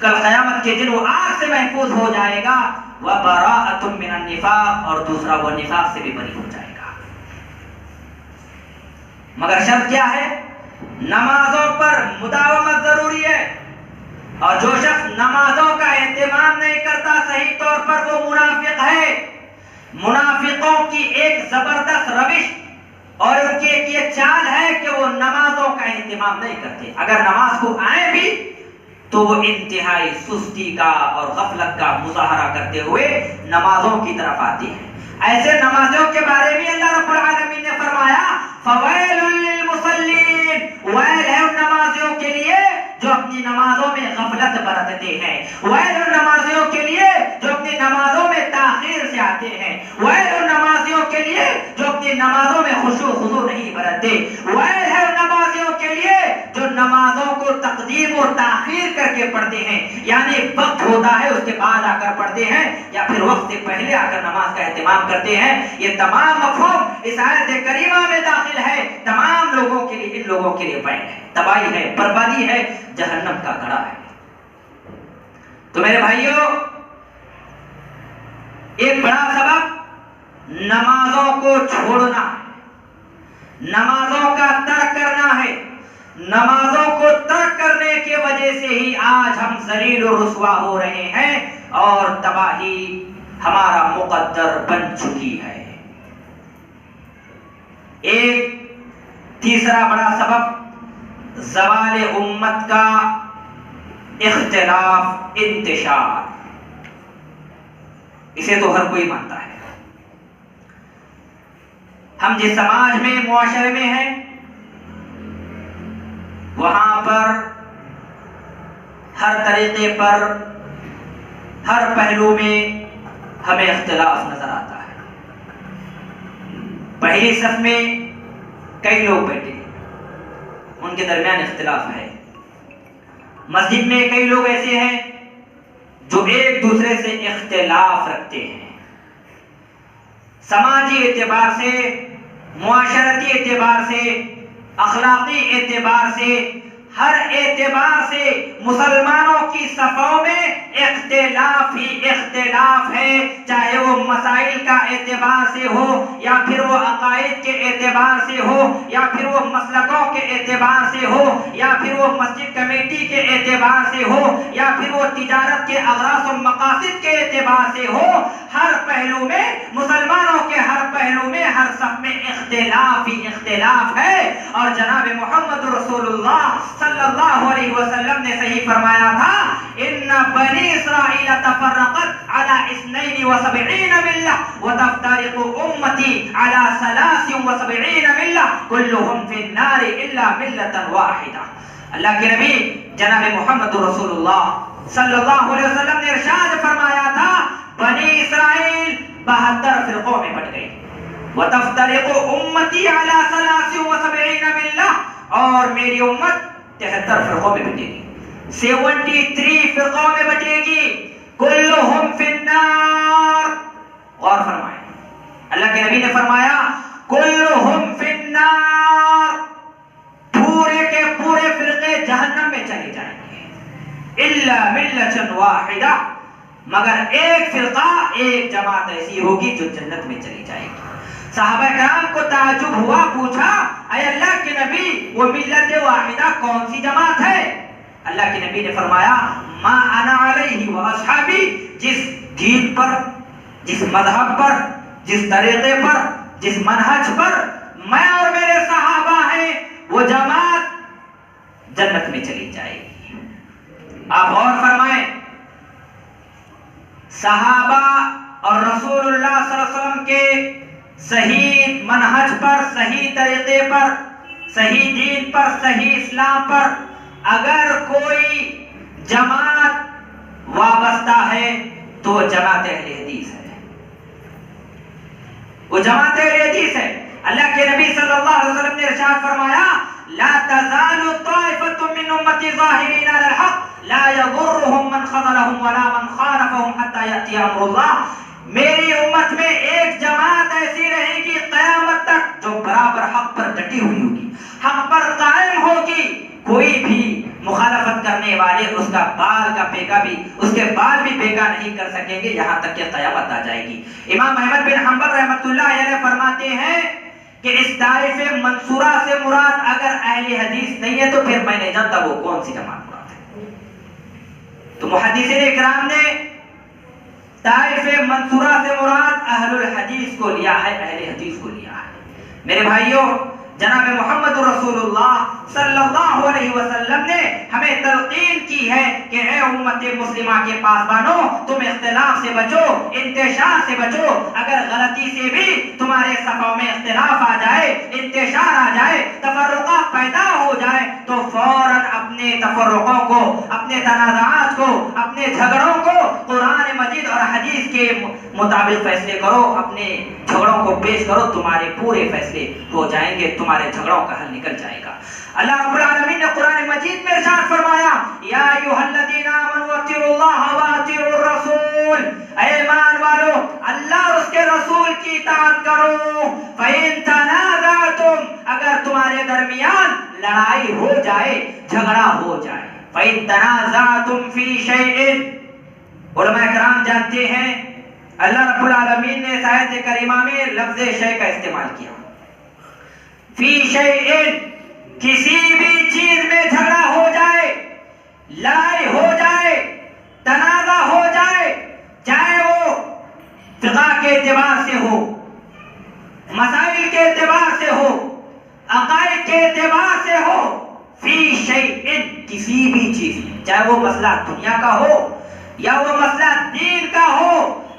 कल क़यामत के दिन वो आग से महफूज हो जाएगा, व बराअतुन मिनन निफाक, और दूसरा वो निफाक से भी बरी हो जाएगा। मगर शर्त क्या है? नमाजों पर मुदावमत जरूरी है, और जो शख्स नमाजों का एहतमाम नहीं करता सही तौर पर, वो मुनाफिक है। मुनाफिकों की एक जबरदस्त रविश और उनकी एक ये चाल है कि वो नमाजों का एहतमाम नहीं करते। अगर नमाज को आए भी तो वो इंतहाई सुस्ती का और गफलत का मुजाहरा करते हुए नमाजों की तरफ आते हैं। ऐसे नमाजों के बारे में अल्लाह रब्बुल आलमीन ने फरमाया, फवैलुल लिल मुसल्लीन, वैल है उन नमाजियों के लिए जो अपनी नमाजों में गफलत बरतते हैं, वैल उन नमाजियों के लिए जो अपनी नमाजों में ताखीर से आते हैं, वैल उन नमाजियों के लिए जो अपनी नमाजों में खुशू खुजू नहीं बरतते, वैल है उन नमाजियों के लिए जो नमाजों को तकदीम और ताखीर करके पढ़ते हैं, यानी वक्त होता है उसके बाद आकर पढ़ते हैं या फिर वक्त से पहले आकर नमाज का एहतमाम करते हैं। ये तमाम मफ़हूम इस आयत करीमा में दाखिल है। तमाम लोगों के लिए, इन लोगों के लिए वैल है, तबाही है, बर्बादी है, जहन्नम का घड़ा है। तो मेरे भाइयों, एक बड़ा सबब नमाजों को छोड़ना है, नमाजों का तर्क करना है। नमाजों को तर्क करने की वजह से ही आज हम ज़लील और रुस्वा हो रहे हैं और तबाही हमारा मुकद्दर बन चुकी है। एक तीसरा बड़ा सबब ज़वाल उम्मत का इख्तिलाफ, इंतिशार। इसे तो हर कोई मानता है। हम जिस समाज में, मुआशरे में हैं, वहां पर हर तरीके पर, हर पहलू में हमें इख्तिलाफ नजर आता है। पहली सफ में कई लोग बैठे, उनके दरमियान इख्तिलाफ है। मस्जिद में कई लोग ऐसे हैं जो एक दूसरे से इख्तिलाफ रखते हैं। समाजी एतबार से, मुआशरती एतबार से, अखलाकी एतबार से, हर एतबार से मुसलमानों की सफ़ों में इख्तिलाफ ही इख्तिलाफ है। चाहे वो मसाइल का एतबार से हो, या फिर वो अकायद के एतबार से हो, या फिर वो मसलकों के एतबार से हो, या फिर वो मस्जिद कमेटी के एतबार से हो, या फिर वो तिजारत के अगराज और मकासिद के एतबार से हो। हर पहलू में, मुसलमानों के हर पहलू में, हर सब में इख्तिलाफ ही इख्तिलाफ है। और जनाब मुहम्मद रसूलुल्लाह सल्लल्लाहु अलैहि वसल्लम ने सही फरमाया था, इन्ना बनी इस्राईल तफर्रक़त अला 72 मिल्ला व तफ्तरिक़ु उम्मती अला 73 मिल्ला कुल्लुहुम फिन्नार इल्ला मिल्लतन वाहिदा। अल्लाह के नबी जनाब मुहम्मद रसूलुल्लाह सल्लल्लाहु अलैहि वसल्लम ने इरशाद फरमाया था, बनी इस्राईल 72 फिरकों में बट गई, व तफ्तरिक़ु उम्मती अला 73 मिल्ला, और मेरी उम्मत 73 फिरकों में बटेगी, 73 फिरकों में बटेगी। कुल्लुहुम फिन्नार। गौर फरमाएं, अल्लाह के नबी ने फरमाया कुल्लुहुम फिन्नार, पूरे के पूरे फिरके जहन्नम में चले जाएंगे, इल्ला मिल्लतन वाहिदा, मगर एक फिरका, एक जमात ऐसी होगी जो जन्नत में चली जाएगी। सहाबा कराम को ताज्जुब हुआ, पूछा अय अल्लाह के नबी वो मिल्लत वाहिदा कौन सी जमात है? अल्लाह के नबी ने फरमाया मा अना अलैहि व अस्हाबी, जिस दीन पर, जिस मजहब पर, जिस तरीके पर, जिस मनहज पर मैं और मेरे सहाबा हैं, वो जमात जन्नत में चली जाएगी। आप और फरमाएं, सहाबा और रसूलुल्लाह सल्लल्लाहु अलैहि वसल्लम के सही मनहज पर, सही तरीके पर, सही दीन पर, सही इस्लाम पर अगर कोई जमात वाबस्ता है तो जमात अहले हदीस है, वो जमात अहले हदीस है। अल्लाह के नबी सल्लल्लाहु अलैहि वसल्लम ने इरशाद फरमाया ला तज़ालु ताइफतुम मिन उम्मती ज़ाहिरीन अलल हक़ ला यज़ुर्रुहुम मन ख़ज़लहुम वला मन ख़ालफ़हुम हत्ता यअती अम्रुल्लाह। मेरी उम्मत में एक जमात ऐसी रहेगी क़यामत तक जो बराबर हक पर डटी हुई होगी, हक पर कायम होगी। कोई भी मुखालफत करने वाले उसका बाल का बेका भी, उसके बाल भी बेका नहीं कर सकेंगे यहाँ तक कि क़यामत आ जाएगी। इमाम अहमद बिन हंबल रहमतुल्लाह अलैह फरमाते हैं कि इस तारिफ़े मंसूरा से मुराद अगर अहले हदीस नहीं है तो फिर मैं नहीं जानता वो कौन सी जमात मुराद है। तो मुहद्दिसीन इकराम ने तारिफ़े मंसूरा से मुराद अहलुल हदीस को लिया है, अहले हदीस को लिया है। मेरे भाइयों, जनाब मोहम्मद रसूलुल्लाह सल्लल्लाहु अलैहि वसल्लम ने हमें तलकीन की है कि ए उम्मत मुस्लिमा के पासबानों, तुम इख्तिलाफ से बचो, इंतशार से बचो। अगर गलती से भी तुम्हारे सफ़ों में इख्तिलाफ आ जाए, इंतशार आ जाए, तफर्रुक़ा पैदा हो जाए तो फौरन अपने तफर्रुक़ों को, अपने तनाज़ात को, अपने झगड़ों को कुरान मजीद और हदीस के मुताबिक फैसले करो, अपने झगड़ों को पेश करो, तुम्हारे पूरे फैसले हो जाएंगे, तुम्हारे झगड़ों का हल निकल जाएगा। अल्लाह रब्बुल आलमीन ने कुरान मजीद में इरशाद फरमाया या अय्युहल्लज़ीना आमनू अत्तिउल्लाह व अत्तिउर रसूल, ऐ ईमान वालो अल्लाह और उसके रसूल की इताअत करो। फ़इन तनाज़अतुम, अगर तुम्हारे दरमियान लड़ाई हो जाए, झगड़ा हो जाए, फ़इन तनाज़अतुम फ़ी शैइन, उलमा किराम जानते हैं अल्लाह रब्बुल आलमीन ने इस आयत करीमा में लफ्ज़ शै का इस्तेमाल किया। फी शैइन, किसी भी चीज में झगड़ा हो जाए, लड़ाई हो जाए, तनाज़ा हो जाए, चाहे वो फिक़ह के एतबार से हो, मसाइल के एतबार से हो, अक़ाइद के एतबार से हो, फी शैइन, किसी भी चीज में, चाहे वो मसला दुनिया का हो या वो मसला दीन का हो,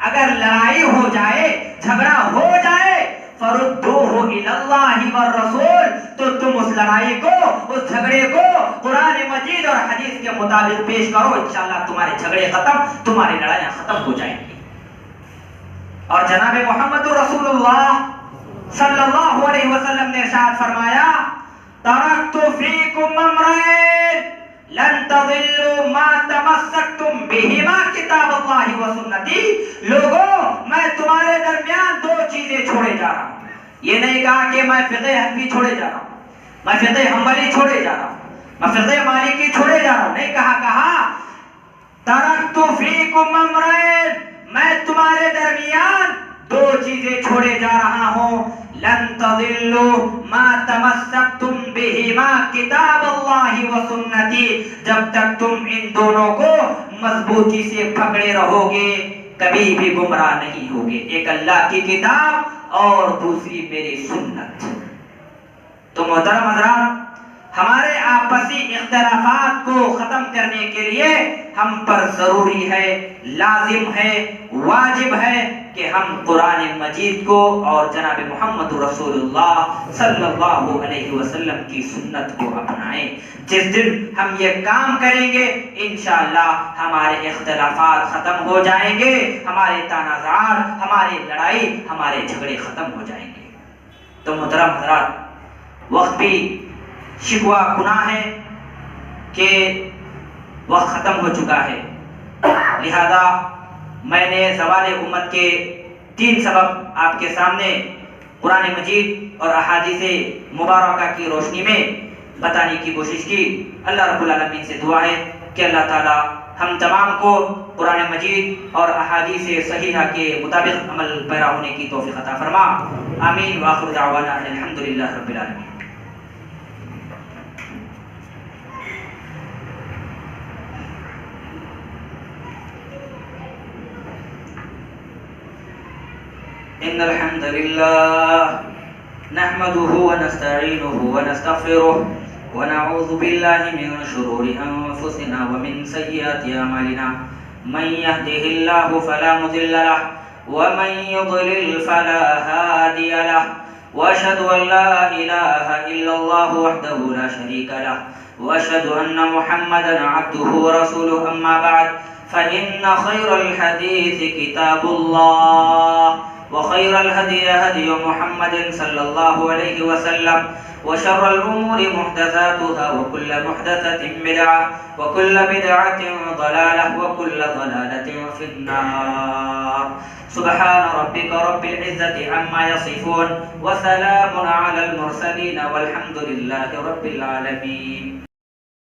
अगर लड़ाई हो जाए, झगड़ा हो जाए, फरुद्दूहु इलल्लाहि वर रसूल, तो तुम उस लड़ाई को, उस झगड़े को कुरान मजीद और हदीस के मुताबिक पेश करो। इंशाअल्लाह तुम्हारे झगड़े खत्म, तुम्हारी लड़ाइयां खत्म हो जाएंगी। और जनाब मोहम्मद रसूलुल्लाह सल्लल्लाहु अलैहि वसल्लम ने इरशाद फरमाया तरक्तु फीकुम अमरैन लन तज़िल्लू मा तमस्सक्तुम बिहिमा किताबुल्लाहि व सुन्नती। लोगों, मैं तुम्हारे दरमियान दो चीजें छोड़े जा रहा हूं। ये नहीं कहा कि मैं फिक़ह हनफी छोड़े जा रहा हूं, मैं फिक़ह हंबली छोड़े जा रहा हूं, मैं फिक़ह मालिकी छोड़े जा रहा हूं, नहीं कहा तरक्तु फीकुम अमरैन, मैं तुम्हारे दरमियान दो चीजें छोड़े जा रहा हूं। लन तज़िल्लू मा तमस्सक्तुम बिहिमा किताबुल्लाहि व सुन्नती, जब तक तुम इन दोनों को मजबूती से पकड़े रहोगे कभी भी गुमराह नहीं होगे। एक अल्लाह की किताब और दूसरी मेरी सुन्नत। तो मोहतरम हज़रात, हमारे आपसी इख्तिलाफात को खत्म करने के लिए हम पर जरूरी है, लाजिम है, वाजिब है कि हम कुरान मजीद को और जनाब मोहम्मद रसूलुल्लाह सल्लल्लाहु अलैहि वसल्लम की सुन्नत को अपनाएं। जिस दिन हम ये काम करेंगे इंशाअल्लाह हमारे इख्तिलाफात खत्म हो जाएंगे, हमारे तनाज़ात, हमारी लड़ाई, हमारे झगड़े खत्म हो जाएंगे। तो मोहतरम हज़रात, वक्त भी शिकवा गुनाह है कि वक्त खत्म हो चुका है, लिहाजा मैंने ज़वाल उम्मत के 3 सबब आपके सामने कुरान मजीद और अहादीसे मुबारका की रोशनी में बताने की कोशिश की। अल्लाह रब्बुल आलमीन से दुआ है कि अल्लाह ताला हम तमाम को कुरान मजीद और अहादीस सहीहा के मुताबिक अमल पैरा होने की तौफीक अता फरमा। आमीन व आखिर दावाना अल्हम्दुलिल्लाह रब्बिल आलमीन। इन्नल हम्दुलिल्लाह नहमदुहु व नस्तईनुहु व नस्तगफिरुह व नऊज़ु बिल्लाहि मिन शुरूरि अनफुसिना व मिन सय्यिआति अमालिना मन यहदिहिल्लाहु फला मुदिल्ल लहु व मन युद्लिल फला हादिय लहु व अशहदु अन ला इलाहा इल्लल्लाहु वहदहु ला शरीका लहु व अशहदु अन्न मुहम्मदन अब्दुहु व रसूलुहु अम्मा बअद फ़इन्न खैरल हदीस किताबुल्लाह وخير الهدي هدي محمد صلى الله عليه وسلم وشر الأمور محدثاتها وكل محدثة بدعة وكل بدعة ضلالة وكل ضلالة في النار سبحان ربك رب العزة عما يصفون وسلام على المرسلين والحمد لله رب العالمين।